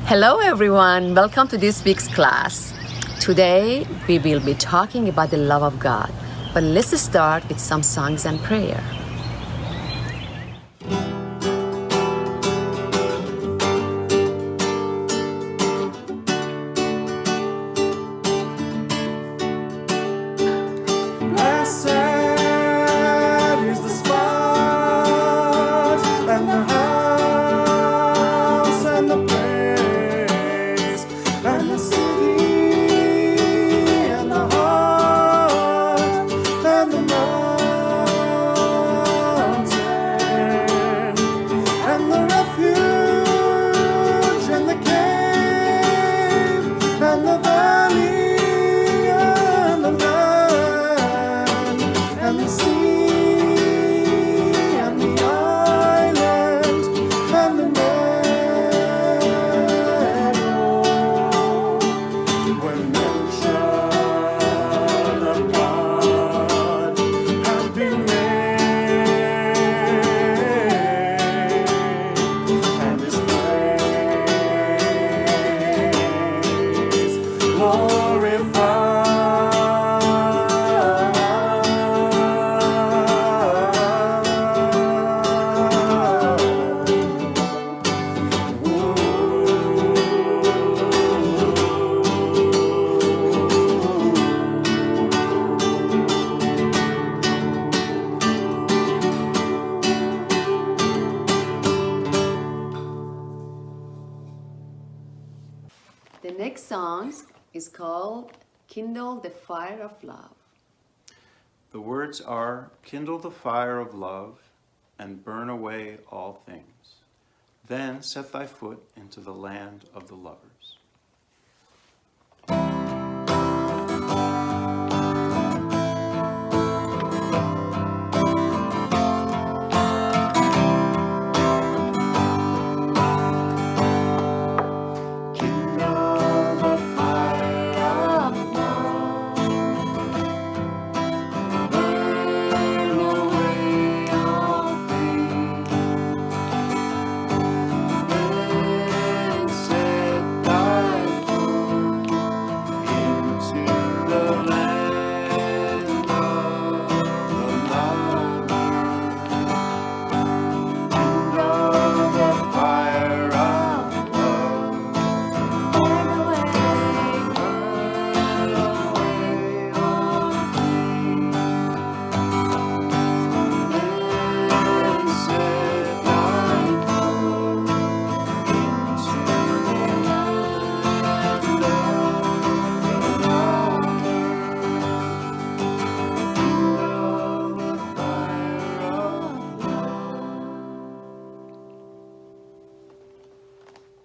Hello everyone, welcome to this week's class. Today we will be talking about the love of God, but let's start with some songs and prayer. The next song is called Kindle the Fire of Love. The words are, kindle the fire of love and burn away all things. Then set thy foot into the land of the lovers.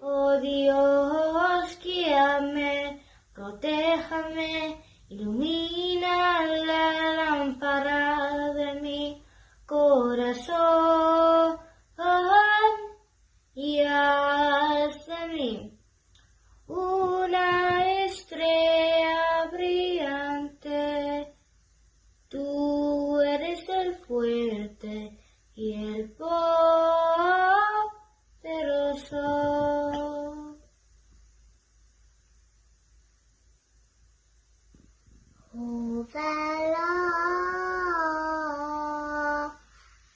Oh Dios, guíame, protéjame, ilumina la lámpara de mi corazón y haz de mí una estrella brillante. Tú eres el fuerte y el poderoso. Salah,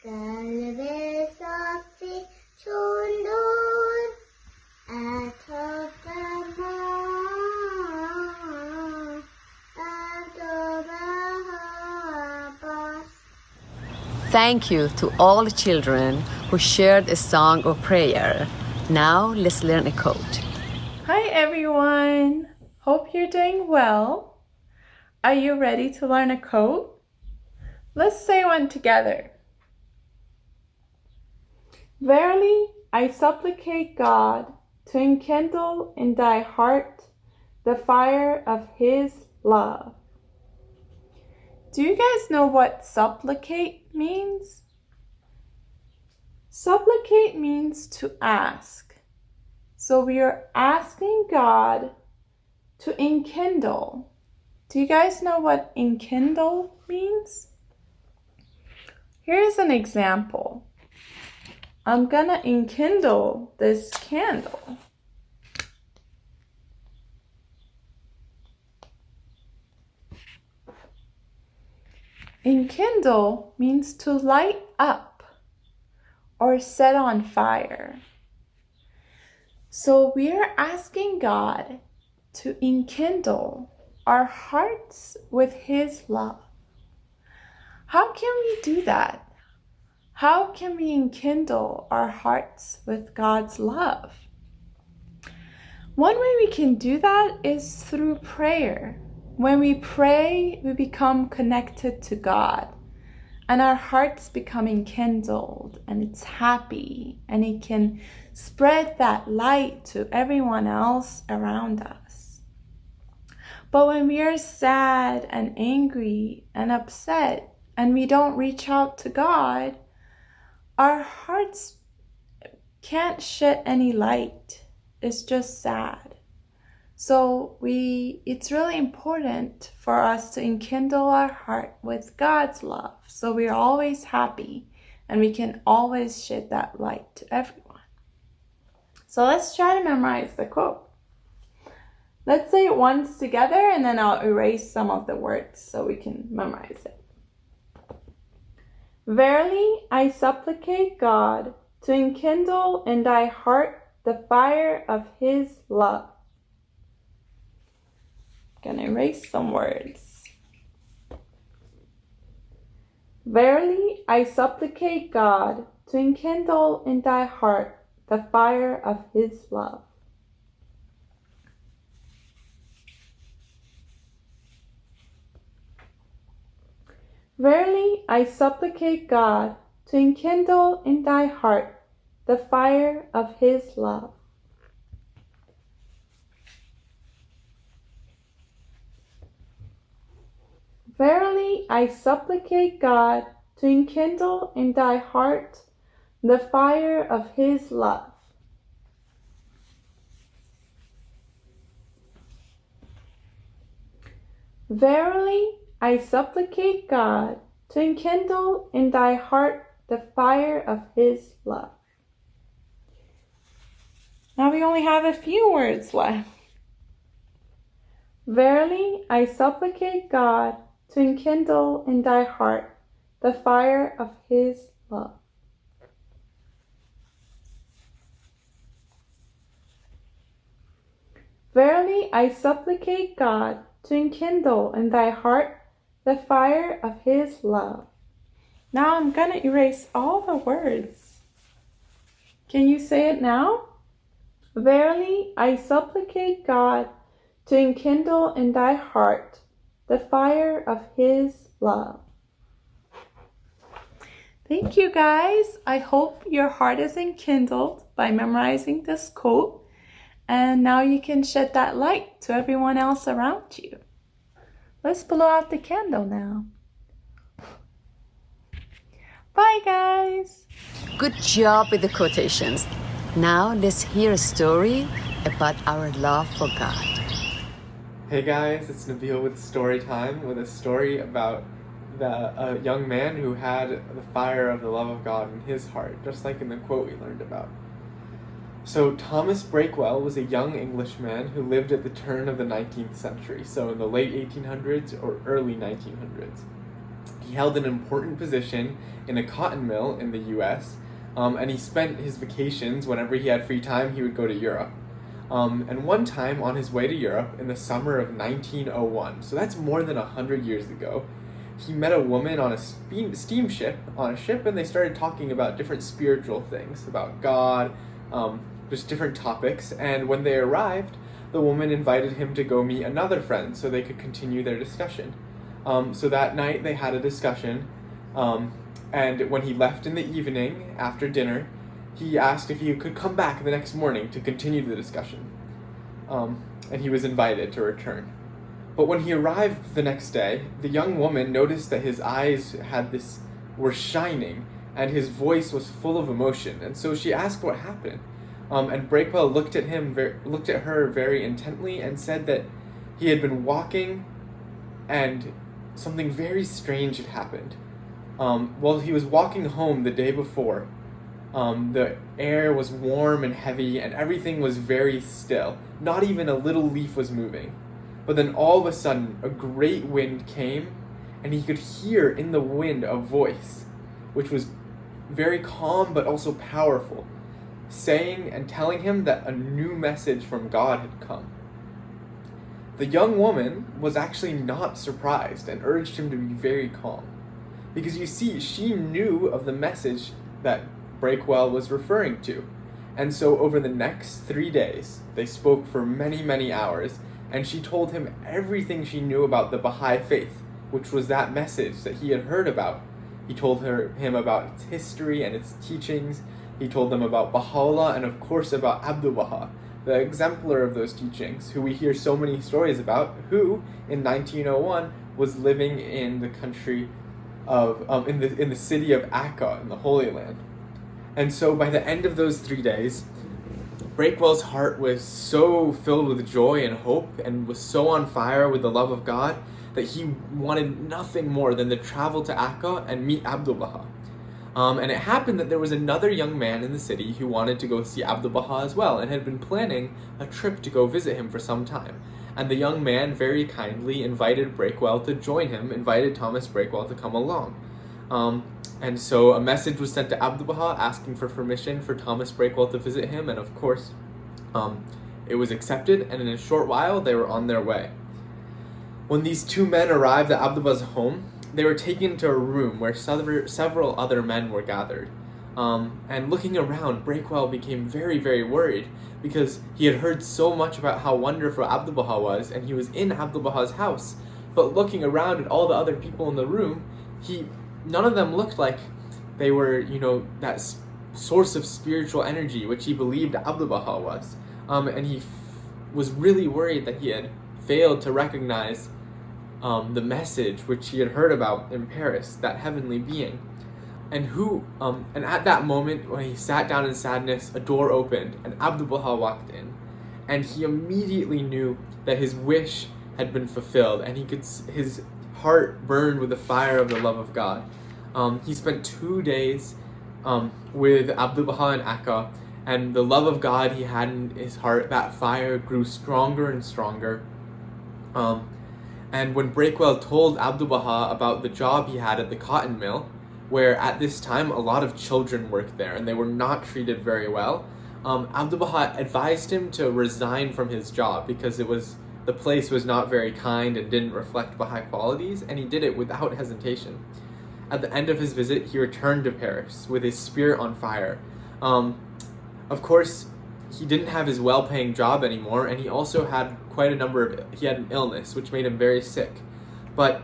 kalbesasi sundur atokama atobahabas. Thank you to all the children who shared a song or prayer. Now let's learn a quote. Hi everyone! Hope you're doing well. Are you ready to learn a quote? Let's say one together. Verily, I supplicate God to enkindle in thy heart the fire of His love. Do you guys know what supplicate means? Supplicate means to ask. So we are asking God to enkindle. Do you guys know what enkindle means? Here's an example. I'm gonna enkindle this candle. Enkindle means to light up or set on fire. So we are asking God to enkindle our hearts with His love. How can we do that? How can we enkindle our hearts with God's love? One way we can do that is through prayer. When we pray, we become connected to God, and our hearts become enkindled, and it's happy, and it can spread that light to everyone else around us. But when we are sad and angry and upset, and we don't reach out to God, our hearts can't shed any light. It's just sad. So it's really important for us to enkindle our heart with God's love, so we're always happy and we can always shed that light to everyone. So let's try to memorize the quote. Let's say it once together, and then I'll erase some of the words so we can memorize it. Verily, I supplicate God to enkindle in thy heart the fire of His love. Gonna erase some words. Verily, I supplicate God to enkindle in thy heart the fire of His love. Verily, I supplicate God to enkindle in thy heart the fire of His love. Verily, I supplicate God to enkindle in thy heart the fire of His love. Verily, I supplicate God to enkindle in thy heart the fire of His love. Now we only have a few words left. Verily, I supplicate God to enkindle in thy heart the fire of His love. Verily, I supplicate God to enkindle in thy heart the fire of His love. Now I'm going to erase all the words. Can you say it now? Verily, I supplicate God to enkindle in thy heart the fire of His love. Thank you, guys. I hope your heart is enkindled by memorizing this quote, and now you can shed that light to everyone else around you. Let's blow out the candle now. Bye, guys. Good job with the quotations. Now let's hear a story about our love for God. Hey guys, it's Nabil with Story Time, with a story about a young man who had the fire of the love of God in his heart, just like in the quote we learned about. So Thomas Breakwell was a young Englishman who lived at the turn of the 19th century, so in the late 1800s or early 1900s. He held an important position in a cotton mill in the US, and he spent his vacations, whenever he had free time, he would go to Europe. And one time on his way to Europe in the summer of 1901, so that's more than 100 years ago, he met a woman on a steamship, and they started talking about different spiritual things, about God, just different topics. And when they arrived, the woman invited him to go meet another friend so they could continue their discussion. So that night they had a discussion, and when he left in the evening after dinner, he asked if he could come back the next morning to continue the discussion. And he was invited to return. But when he arrived the next day, the young woman noticed that his eyes were shining and his voice was full of emotion. And so she asked what happened. And Breakwell looked at her very intently and said that he had been walking and something very strange had happened. While he was walking home the day before, the air was warm and heavy and everything was very still. Not even a little leaf was moving. But then all of a sudden, a great wind came and he could hear in the wind a voice, which was very calm but also powerful, saying and telling him that a new message from God had come. The young woman was actually not surprised and urged him to be very calm, because you see, she knew of the message that Breakwell was referring to. And so over the next 3 days, they spoke for many, many hours, and she told him everything she knew about the Baha'i faith, which was that message that he had heard about. He told him about its history and its teachings. He told them about Baha'u'llah and of course about Abdu'l-Baha, the exemplar of those teachings, who we hear so many stories about, who in 1901 was living in the country of in the city of Akka in the Holy Land. And so by the end of those 3 days, Breakwell's heart was so filled with joy and hope and was so on fire with the love of God that he wanted nothing more than to travel to Akka and meet Abdu'l-Baha. And it happened that there was another young man in the city who wanted to go see Abdu'l-Baha as well and had been planning a trip to go visit him for some time. And the young man very kindly invited Breakwell to join him, invited Thomas Breakwell to come along. And so a message was sent to Abdu'l-Baha asking for permission for Thomas Breakwell to visit him, and of course, it was accepted, and in a short while, they were on their way. When these two men arrived at Abdu'l-Baha's home, they were taken to a room where several other men were gathered. And looking around, Breakwell became very, very worried, because he had heard so much about how wonderful Abdu'l-Baha was, and he was in Abdu'l-Baha's house. But looking around at all the other people in the room, none of them looked like they were, that source of spiritual energy which he believed Abdu'l-Baha was. And he was really worried that he had failed to recognize the message which he had heard about in Paris, that heavenly being. And at that moment, when he sat down in sadness, a door opened and Abdu'l-Baha walked in. And he immediately knew that his wish had been fulfilled, and his heart burned with the fire of the love of God. He spent 2 days with Abdu'l-Baha in Akka, and the love of God he had in his heart, that fire grew stronger and stronger. And when Breakwell told Abdu'l-Baha about the job he had at the cotton mill, where at this time a lot of children worked there and they were not treated very well, Abdu'l-Baha advised him to resign from his job because the place was not very kind and didn't reflect Baha'i qualities, and he did it without hesitation. At the end of his visit, he returned to Paris with his spirit on fire. Of course, he didn't have his well-paying job anymore, and he also had he had an illness, which made him very sick. But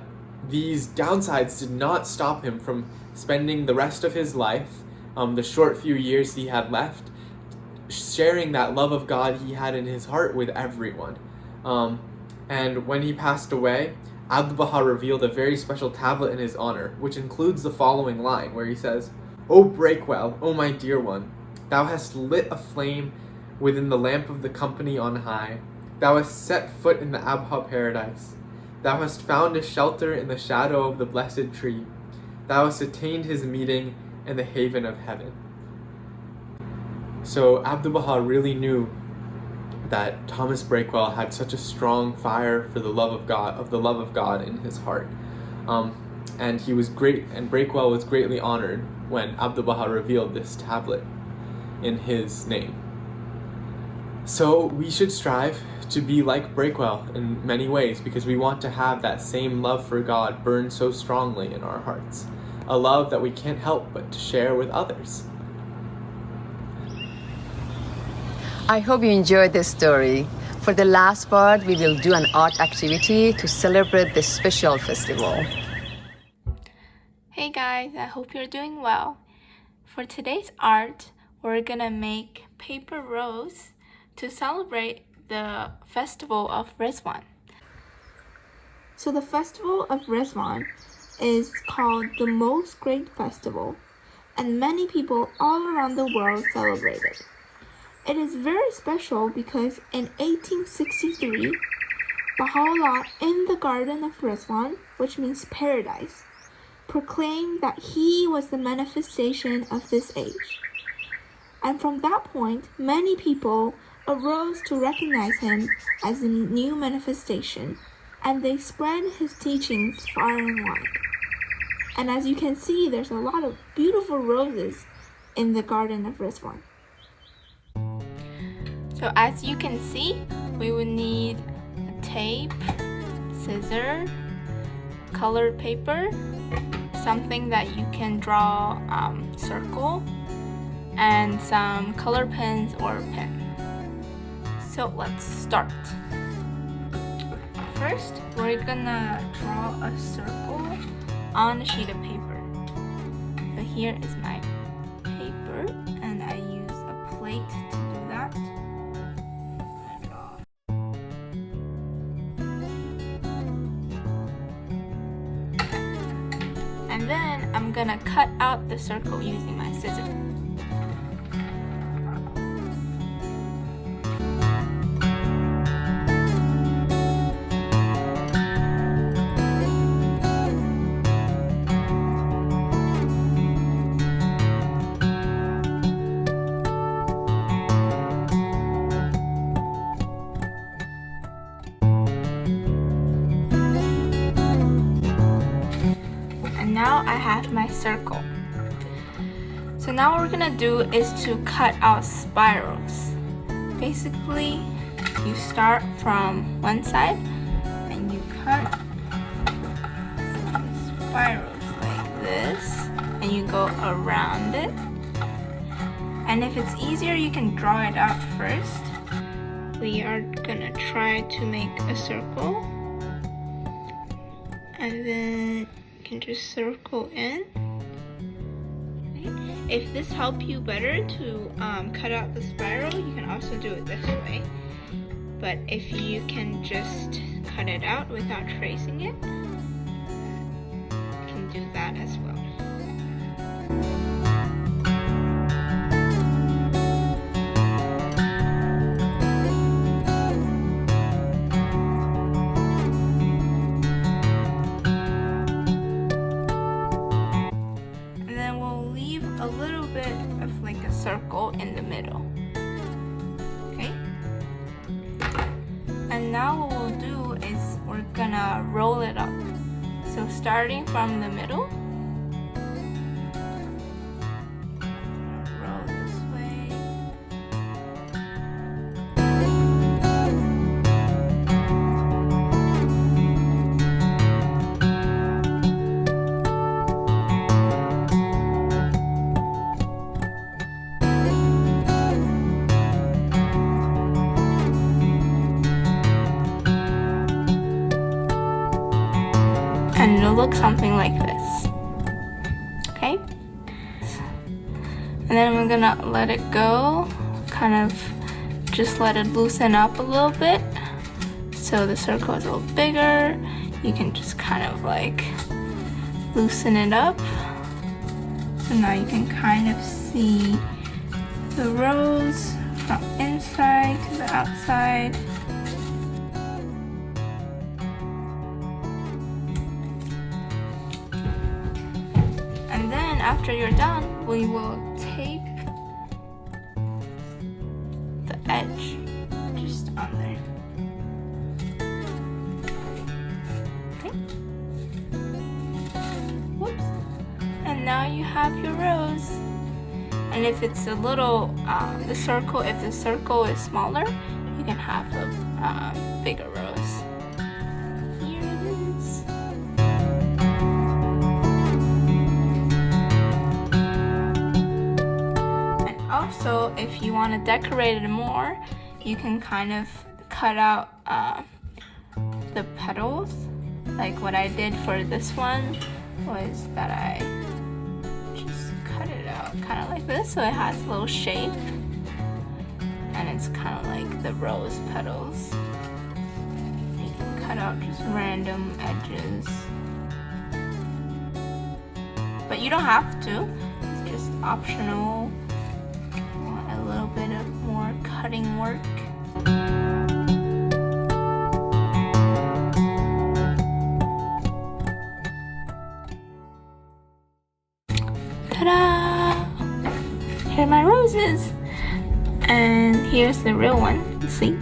these downsides did not stop him from spending the rest of his life, the short few years he had left, sharing that love of God he had in his heart with everyone. And when he passed away, Abdu'l-Baha revealed a very special tablet in his honor, which includes the following line, where he says, "O Breakwell, O my dear one, thou hast lit a flame within the lamp of the company on high. Thou hast set foot in the Abha paradise. Thou hast found a shelter in the shadow of the blessed tree. Thou hast attained his meeting in the haven of heaven." So Abdu'l-Baha really knew that Thomas Breakwell had such a strong fire for the love of God in his heart. And Breakwell was greatly honored when Abdu'l-Baha revealed this tablet in his name. So we should strive to be like Breakwell in many ways, because we want to have that same love for God burn so strongly in our hearts. A love that we can't help but to share with others. I hope you enjoyed this story. For the last part, we will do an art activity to celebrate this special festival. Hey guys, I hope you're doing well. For today's art, we're gonna make paper rose to celebrate the festival of Ridvan. So the festival of Ridvan is called the most great festival, and many people all around the world celebrate it. It is very special because in 1863, Baha'u'llah in the Garden of Ridvan, which means paradise, proclaimed that he was the manifestation of this age. And from that point, many people arose to recognize him as a new manifestation, and they spread his teachings far and wide. And as you can see, there's a lot of beautiful roses in the garden of Ridvan. So as you can see, we would need a tape, scissor, colored paper, something that you can draw circle, and some color pens or pen. So let's start. First, we're gonna draw a circle on a sheet of paper. So here is my paper, and I use a plate to do that. And then I'm gonna cut out the circle using my scissors. Now I have my circle. So now what we're gonna do is to cut out spirals. Basically, you start from one side and you cut spirals like this, and you go around it. And if it's easier, you can draw it out first. We are gonna try to make a circle, and then can just circle in. Okay. If this helps you better to cut out the spiral, you can also do it this way. But if you can just cut it out without tracing it, you can do that as well. A little bit of like a circle in the middle. Okay? And now what we'll do is we're gonna roll it up. So starting from the middle, roll this way. And it'll look something like this. Okay? And then we're gonna let it go, kind of just let it loosen up a little bit. So the circle is a little bigger. You can just kind of like loosen it up. So now you can kind of see the rose from inside to the outside. And then after you're done, we will tape the edge just on there. Okay. Whoops. And now you have your rose. And if it's a little, if the circle is smaller, you can have a bigger rose. Here it is. And also, if you want to decorate it more, you can kind of cut out the petals. Like what I did for this one was that I just cut it out kind of like this, so it has a little shape, and it's kind of like the rose petals. You can cut out just random edges, but you don't have to. It's just optional. You want a little bit of more cutting work. Ta-da! Here are my roses, and here's the real one. See?